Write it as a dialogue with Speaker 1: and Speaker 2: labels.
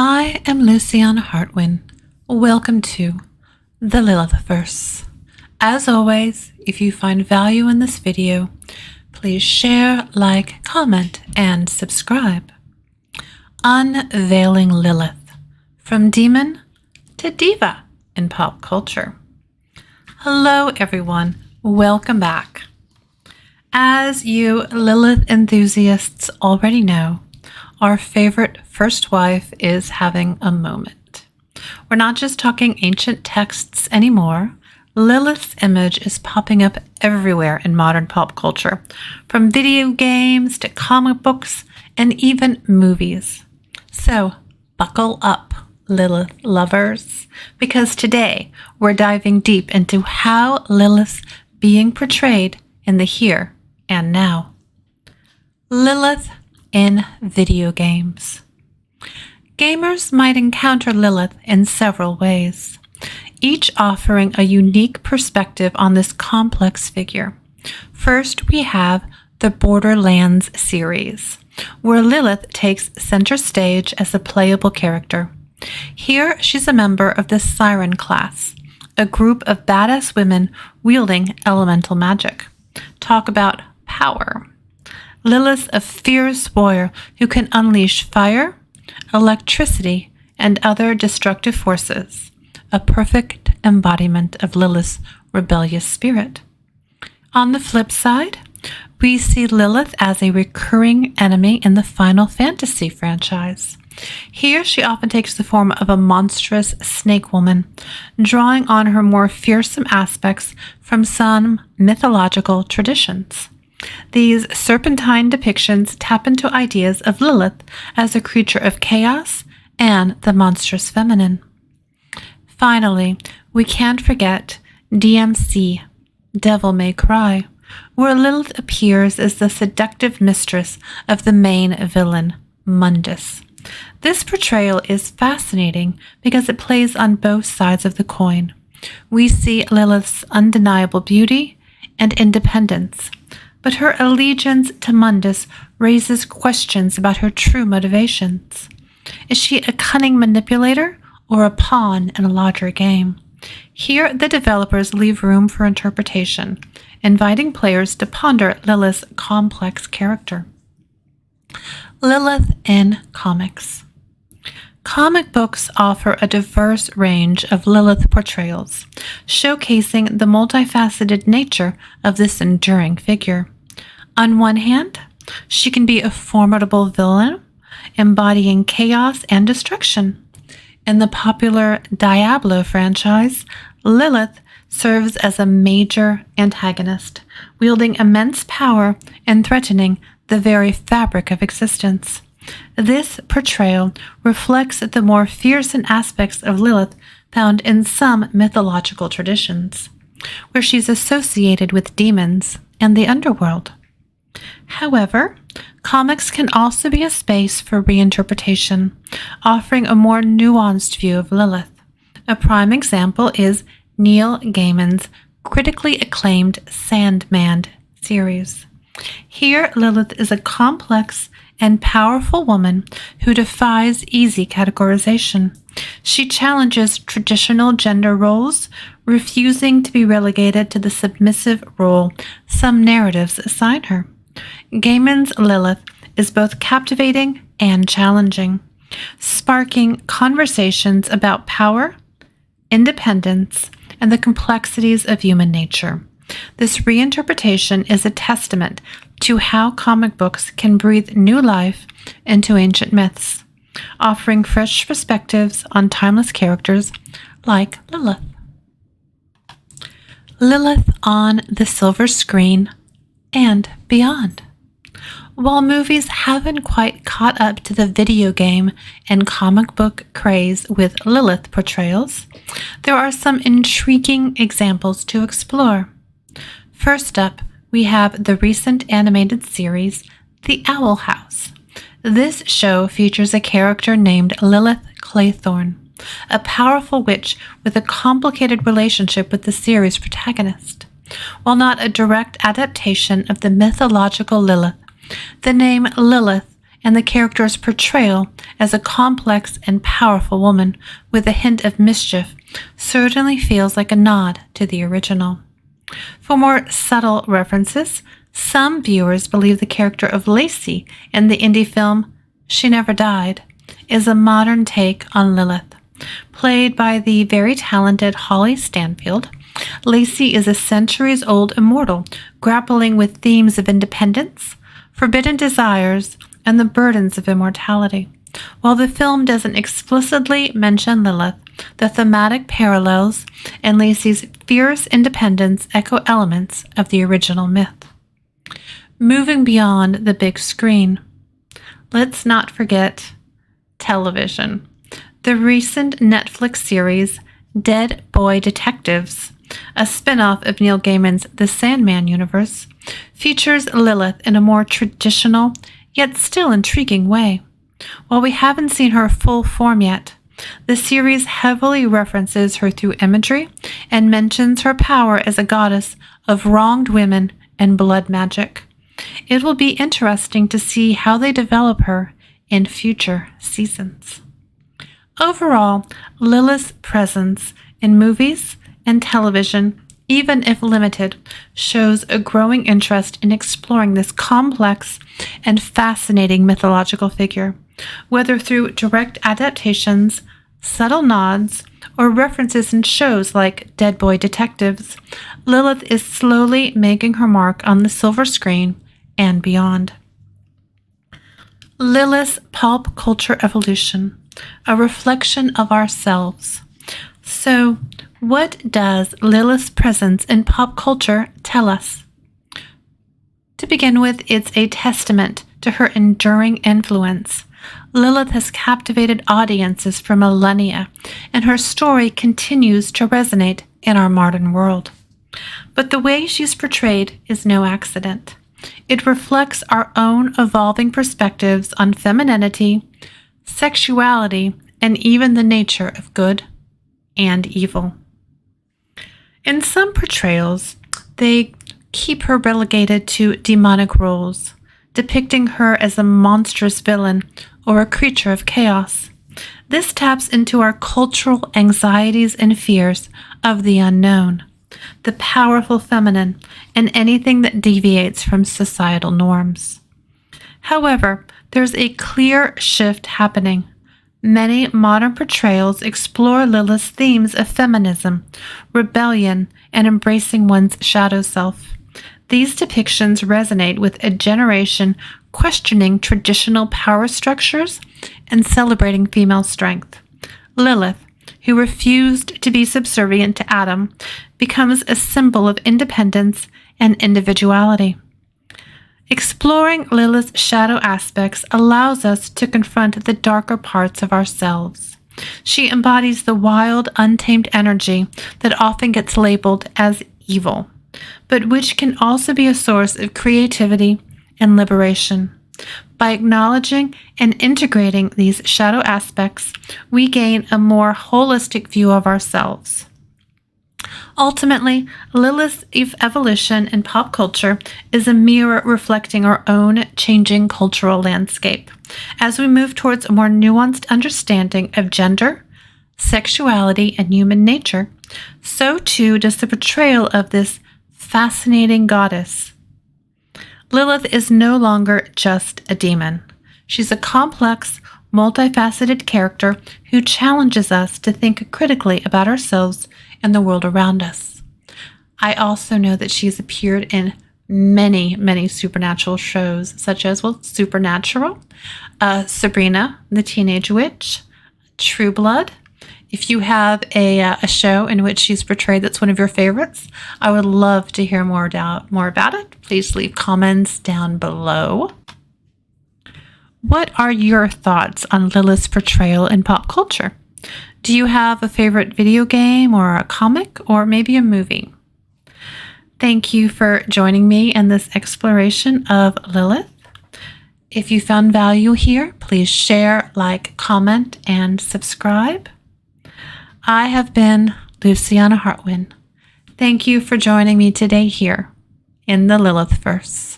Speaker 1: I am Luciana Hartwin. Welcome to the Lilithverse. As always, if you find value in this video, please share, like, comment, and subscribe. Unveiling Lilith, from demon to diva in pop culture. Hello everyone, welcome back. As you Lilith enthusiasts already know, our favorite first wife is having a moment. We're not just talking ancient texts anymore. Lilith's image is popping up everywhere in modern pop culture, from video games to comic books and even movies. So buckle up, Lilith lovers, because today we're diving deep into how Lilith's being portrayed in the here and now. Lilith in video games. Gamers might encounter Lilith in several ways, each offering a unique perspective on this complex figure. First, we have the Borderlands series, where Lilith takes center stage as a playable character. Here, she's a member of the Siren class, a group of badass women wielding elemental magic. Talk about power. Lilith, a fierce warrior who can unleash fire, electricity, and other destructive forces, a perfect embodiment of Lilith's rebellious spirit. On the flip side, we see Lilith as a recurring enemy in the Final Fantasy franchise. Here, she often takes the form of a monstrous snake woman, drawing on her more fearsome aspects from some mythological traditions. These serpentine depictions tap into ideas of Lilith as a creature of chaos and the monstrous feminine. Finally, we can't forget DMC, Devil May Cry, where Lilith appears as the seductive mistress of the main villain, Mundus. This portrayal is fascinating because it plays on both sides of the coin. We see Lilith's undeniable beauty and independence, but her allegiance to Mundus raises questions about her true motivations. Is she a cunning manipulator or a pawn in a larger game? Here, the developers leave room for interpretation, inviting players to ponder Lilith's complex character. Lilith in comics. Comic books offer a diverse range of Lilith portrayals, showcasing the multifaceted nature of this enduring figure. On one hand, she can be a formidable villain, embodying chaos and destruction. In the popular Diablo franchise, Lilith serves as a major antagonist, wielding immense power and threatening the very fabric of existence. This portrayal reflects the more fearsome aspects of Lilith found in some mythological traditions, where she's associated with demons and the underworld. However, comics can also be a space for reinterpretation, offering a more nuanced view of Lilith. A prime example is Neil Gaiman's critically acclaimed Sandman series. Here, Lilith is a complex and powerful woman who defies easy categorization. She challenges traditional gender roles, refusing to be relegated to the submissive role some narratives assign her. Gaiman's Lilith is both captivating and challenging, sparking conversations about power, independence, and the complexities of human nature. This reinterpretation is a testament to how comic books can breathe new life into ancient myths, offering fresh perspectives on timeless characters like Lilith. Lilith on the silver screen and beyond. While movies haven't quite caught up to the video game and comic book craze with Lilith portrayals, there are some intriguing examples to explore. First up, we have the recent animated series, The Owl House. This show features a character named Lilith Claythorne, a powerful witch with a complicated relationship with the series protagonist. While not a direct adaptation of the mythological Lilith, the name Lilith and the character's portrayal as a complex and powerful woman with a hint of mischief certainly feels like a nod to the original. For more subtle references, some viewers believe the character of Lacey in the indie film She Never Died is a modern take on Lilith. Played by the very talented Holly Stanfield, Lacey is a centuries-old immortal grappling with themes of independence, forbidden desires, and the burdens of immortality. While the film doesn't explicitly mention Lilith, the thematic parallels and Lacey's fierce independence echo elements of the original myth. Moving beyond the big screen, let's not forget television. The recent Netflix series Dead Boy Detectives, a spin-off of Neil Gaiman's The Sandman universe, features Lilith in a more traditional, yet still intriguing way. While we haven't seen her full form yet, the series heavily references her through imagery and mentions her power as a goddess of wronged women and blood magic. It will be interesting to see how they develop her in future seasons. Overall, Lilith's presence in movies and television, even if limited, shows a growing interest in exploring this complex and fascinating mythological figure, whether through direct adaptations, subtle nods, or references in shows like Dead Boy Detectives. Lilith is slowly making her mark on the silver screen and beyond. Lilith's pop culture evolution, a reflection of ourselves. So, what does Lilith's presence in pop culture tell us? To begin with, it's a testament to her enduring influence. Lilith has captivated audiences for millennia, and her story continues to resonate in our modern world. But the way she's portrayed is no accident. It reflects our own evolving perspectives on femininity, sexuality, and even the nature of good and evil. In some portrayals, they keep her relegated to demonic roles, depicting her as a monstrous villain or a creature of chaos. This taps into our cultural anxieties and fears of the unknown, the powerful feminine, and anything that deviates from societal norms. However, there's a clear shift happening. Many modern portrayals explore Lilith's themes of feminism, rebellion, and embracing one's shadow self. These depictions resonate with a generation questioning traditional power structures and celebrating female strength. Lilith, who refused to be subservient to Adam, becomes a symbol of independence and individuality. Exploring Lilith's shadow aspects allows us to confront the darker parts of ourselves. She embodies the wild, untamed energy that often gets labeled as evil, but which can also be a source of creativity and liberation. By acknowledging and integrating these shadow aspects, we gain a more holistic view of ourselves. Ultimately, Lilith's evolution in pop culture is a mirror reflecting our own changing cultural landscape. As we move towards a more nuanced understanding of gender, sexuality, and human nature, so too does the portrayal of this fascinating goddess. Lilith is no longer just a demon. She's a complex, multifaceted character who challenges us to think critically about ourselves and the world around us. I also know that she's appeared in many, many supernatural shows, such as, Supernatural, Sabrina, the Teenage Witch, True Blood. If you have a show in which she's portrayed that's one of your favorites, I would love to hear more about it. Please leave comments down below. What are your thoughts on Lilith's portrayal in pop culture? Do you have a favorite video game or a comic or maybe a movie? Thank you for joining me in this exploration of Lilith. If you found value here, please share, like, comment, and subscribe. I have been Luciana Hartwin. Thank you for joining me today here in the Lilithverse.